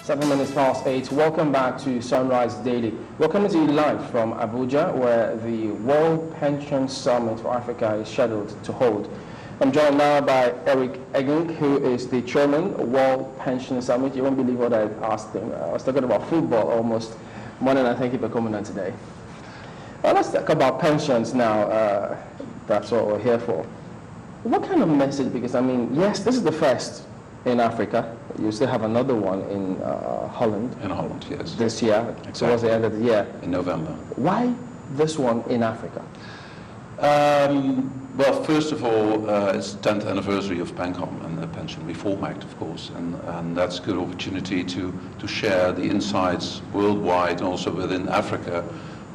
7 minutes past 8. Welcome back to Sunrise Daily. We're coming to you live from Abuja, where the World Pension Summit for Africa is scheduled to hold. I'm joined now by Eric Eggink, who is the chairman of World Pension Summit. You won't believe what I asked him. I was talking about football almost more than I think he becoming on today. Well, let's talk about pensions now. That's what we're here for. What kind of message? Because, I mean, yes, this is the first in Africa. You still have another one in Holland. In Holland, yes. This year, exactly. Towards the end of the year. In November. Why this one in Africa? Well, first of all, it's the 10th anniversary of PENCOM and the Pension Reform Act, of course, and that's a good opportunity to share the insights worldwide and also within Africa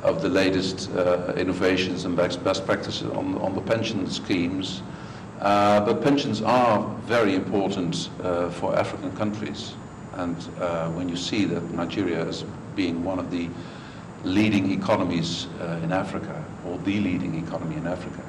of the latest innovations and best practices on the pension schemes. But pensions are very important for African countries, and when you see that Nigeria is being one of the leading economies in Africa, or the leading economy in Africa,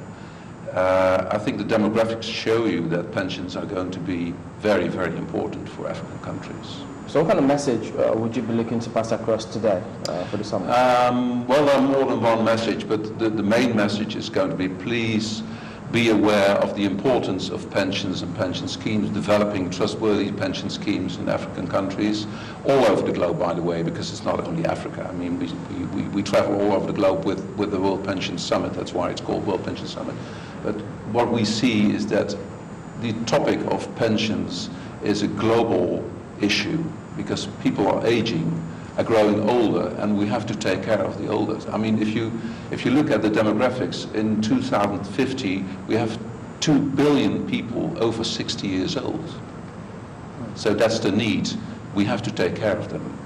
I think the demographics show you that pensions are going to be very, very important for African countries. So what kind of message would you be looking to pass across today for the summit? Well, there are more than one message, but the main message is going to be, please be aware of the importance of pensions and pension schemes, developing trustworthy pension schemes in African countries, all over the globe, by the way, because it's not only Africa. I mean, we travel all over the globe with the World Pension Summit. That's why it's called World Pension Summit. But what we see is that the topic of pensions is a global issue because people are aging, are growing older, and we have to take care of the older. I mean, if you look at the demographics, in 2050 we have 2 billion people over 60 years old. So that's the need. We have to take care of them.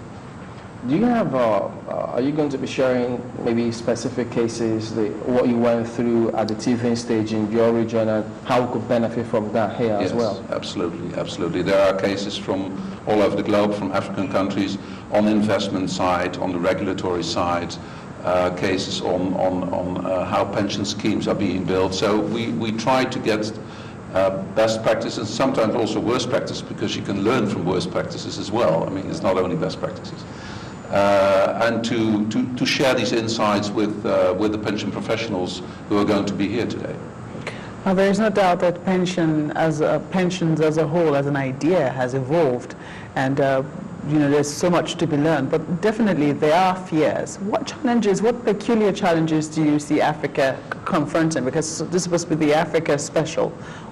Do you have, are you going to be sharing maybe specific cases, what you went through at the TV stage in your region and how we could benefit from that here as well? Yes, absolutely, absolutely. There are cases from all over the globe, from African countries, on the investment side, on the regulatory side, cases on how pension schemes are being built. So we try to get best practices, sometimes also worst practices, because you can learn from worst practices as well. I mean, it's not only best practices. And to share these insights with the pension professionals who are going to be here today. There is no doubt that pensions as a whole, as an idea, has evolved, and there's so much to be learned. But definitely there are fears. What challenges, what peculiar challenges do you see Africa confronting? Because this is supposed to be the Africa special.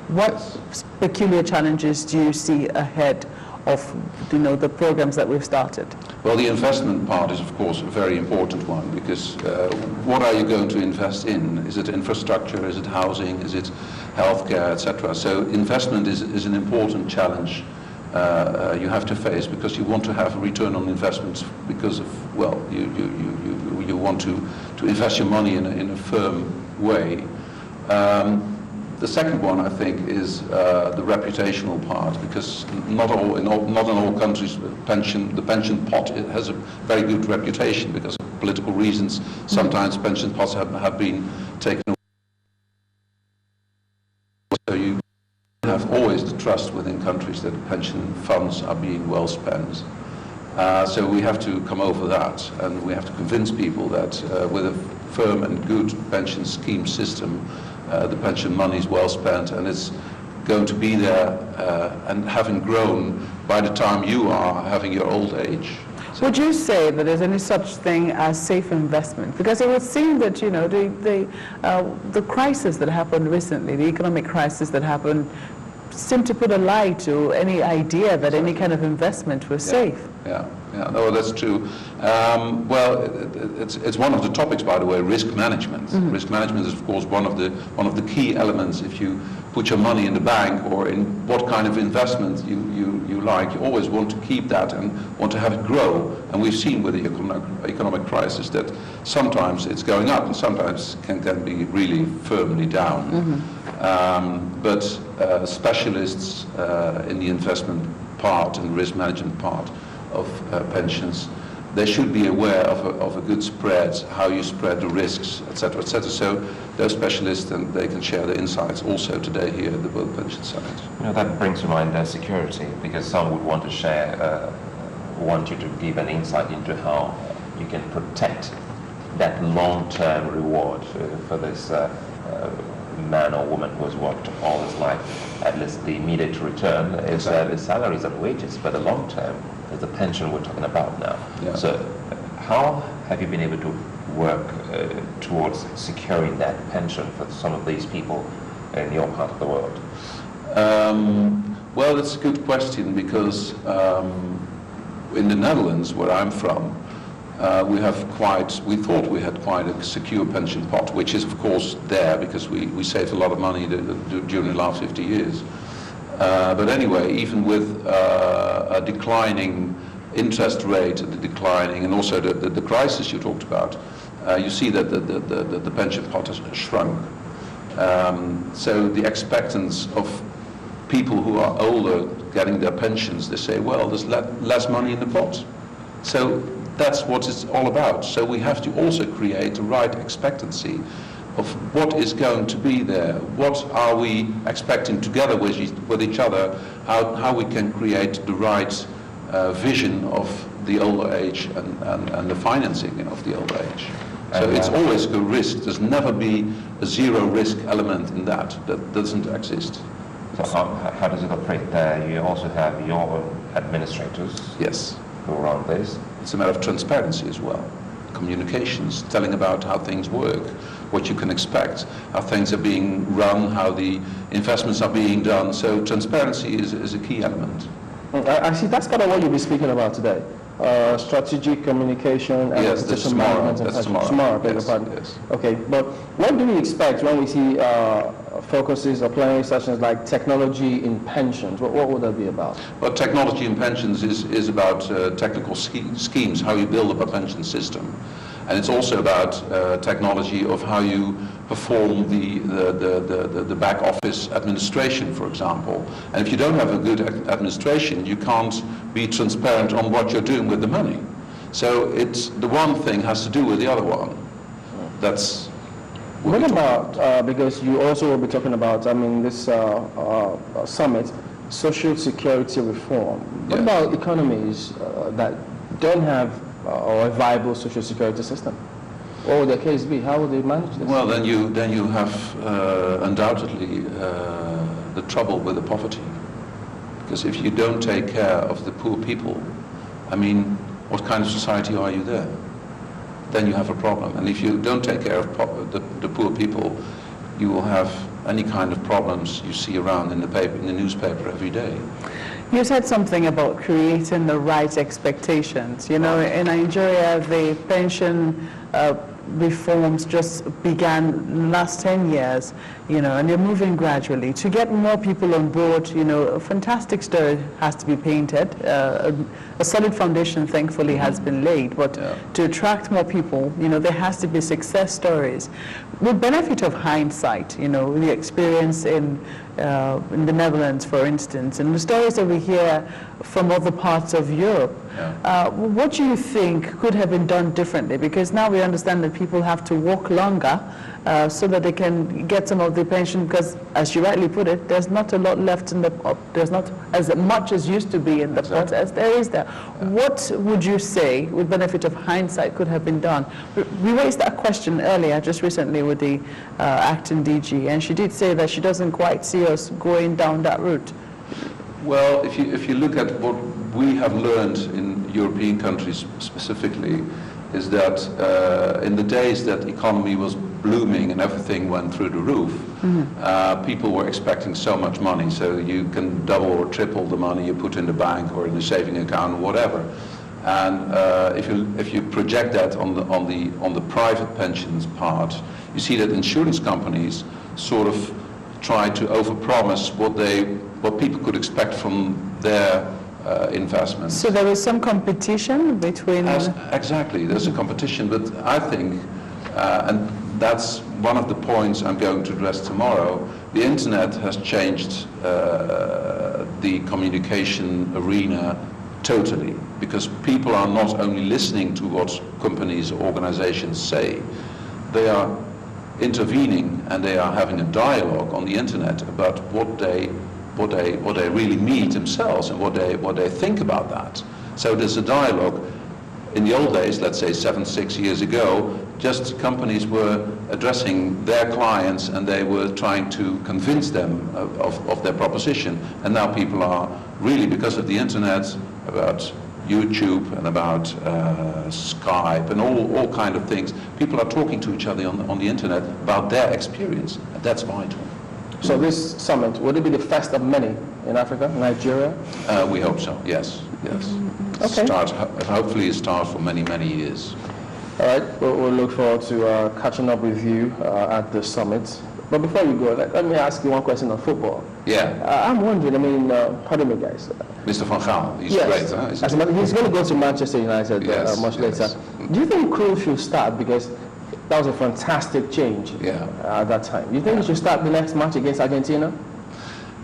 What peculiar challenges do you see ahead of the programs that we've started? Well, the investment part is, of course, a very important one, because what are you going to invest in? Is it infrastructure? Is it housing? Is it healthcare, etc.? So investment is an important challenge you have to face, because you want to have a return on investments, because of, well, you want to invest your money in a firm way. The second one, I think, is the reputational part, because not in all countries the pension pot has a very good reputation because of political reasons. Sometimes pension pots have been taken away. So you have always the trust within countries that pension funds are being well spent. So we have to come over that, and we have to convince people that with a firm and good pension scheme system, the pension money is well spent, and it's going to be there and having grown by the time you are having your old age. So would you say that there's any such thing as safe investment? Because it would seem that the crisis that happened recently, the economic crisis that happened, seemed to put a lie to any idea that any kind of investment was safe. Yeah, no, that's true. Well, it's one of the topics, by the way, risk management. Mm-hmm. Risk management is, of course, one of the key elements. If you put your money in the bank or in what kind of investment you like, you always want to keep that and want to have it grow. And we've seen with the economic crisis that sometimes it's going up and sometimes can be really firmly down. Mm-hmm. But specialists in the investment part and risk management part of pensions, they should be aware of a good spread, how you spread the risks, etc., etc. So they're specialists, and they can share the insights also today here at the World Pension Summit. That brings to mind security, because some would want to share want you to give an insight into how you can protect that long-term reward for this man or woman who has worked all his life. At least the immediate return is the salaries and wages, but the long term is the pension we're talking about now. Yeah. So how have you been able to work towards securing that pension for some of these people in your part of the world? Well, it's a good question, because in the Netherlands, where I'm from, we thought we had quite a secure pension pot, which is of course there because we saved a lot of money during the last 50 years. But anyway, even with a declining interest rate, and also the crisis you talked about, you see that the pension pot has shrunk. So the expectance of people who are older getting their pensions, they say, well, there's less money in the pot. So that's what it's all about. So we have to also create the right expectancy of what is going to be there. What are we expecting together with each other? How we can create the right vision of the older age and the financing of the older age. So it's always a risk. There's never be a zero risk element in that. That doesn't exist. So how does it operate? You also have your own administrators. Yes. Who run this. It's a matter of transparency as well. Communications, telling about how things work, what you can expect, how things are being run, how the investments are being done. So transparency is a key element. I see that's kind of what you'll be speaking about today. Strategic communication and yes, that's tomorrow. That's tomorrow. Tomorrow, beg your yes, pardon. yes. Okay, but what do we expect when we see focuses or plenary sessions like technology in pensions? What would that be about? Well, technology in pensions is about technical schemes, how you build up a pension system. And it's also about technology of how you perform the back office administration, for example. And if you don't have a good administration, you can't be transparent on what you're doing with the money. So it's the one thing has to do with the other one. That's what about, because you also will be talking about, this summit, social security reform. What about economies that don't have or a viable social security system? What would the case be? How would they manage this? Well, then you have undoubtedly the trouble with the poverty. Because if you don't take care of the poor people, what kind of society are you there? Then you have a problem. And if you don't take care of the poor people, you will have any kind of problems you see around in the newspaper every day. You said something about creating the right expectations. In Nigeria, the pension reforms just began in the last 10 years, and they're moving gradually. To get more people on board, a fantastic story has to be painted. A solid foundation, thankfully, has been laid. But to attract more people, there has to be success stories. With benefit of hindsight, the experience in the Netherlands, for instance, and the stories that we hear from other parts of Europe, what do you think could have been done differently? Because now we understand that people have to work longer so that they can get some of the pension, because, as you rightly put it, there's not a lot left in the pot. There's not as much as used to be in the pot as there is there. What would you say, with benefit of hindsight, could have been done? We raised that question earlier, just recently, with the acting DG, and she did say that she doesn't quite see us going down that route. Well, if you look at what we have learned in European countries specifically, is that in the days that the economy was blooming and everything went through the roof, people were expecting so much money, so you can double or triple the money you put in the bank or in the saving account or whatever. And if you project that on the private pensions part, you see that insurance companies sort of try to overpromise what people could expect from their investments. So there is some competition between... Exactly, there's a competition, but I think, and that's one of the points I'm going to address tomorrow, the internet has changed the communication arena totally, because people are not only listening to what companies or organizations say, they are intervening and they are having a dialogue on the internet about what they really mean themselves and what they think about that. So there's a dialogue. In the old days, let's say 6 years ago, just companies were addressing their clients and they were trying to convince them of their proposition. And now people are really, because of the internet, about YouTube and about Skype and all kind of things, people are talking to each other on the internet about their experience. And that's vital. So this summit, would it be the first of many in Africa, Nigeria? We hope so, yes. Okay. Hopefully it starts for many, many years. All right, we'll look forward to catching up with you at the summit. But before you go, let me ask you one question on football. Yeah. I'm wondering, pardon me guys. Mr. Van Gaal, he's Yes. great, huh? As a matter, he's going to go to Manchester United Yes, much yes. later. Do you think Krul should start? Because that was a fantastic change at that time. Do you think he should start the next match against Argentina?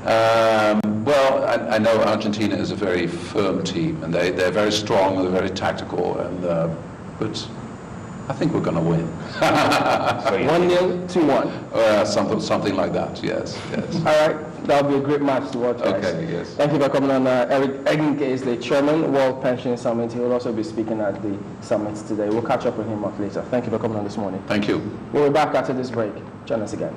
Well, I know Argentina is a very firm team, and they're very strong, they're very tactical, but I think we're going to win. 1-0, 2-1. Something like that, yes. All right, that'll be a great match to watch, guys. Okay, yes. Thank you for coming on. Eric Eggink is the chairman, World Pension Summit. He will also be speaking at the summit today. We'll catch up with him much later. Thank you for coming on this morning. Thank you. We'll be back after this break. Join us again.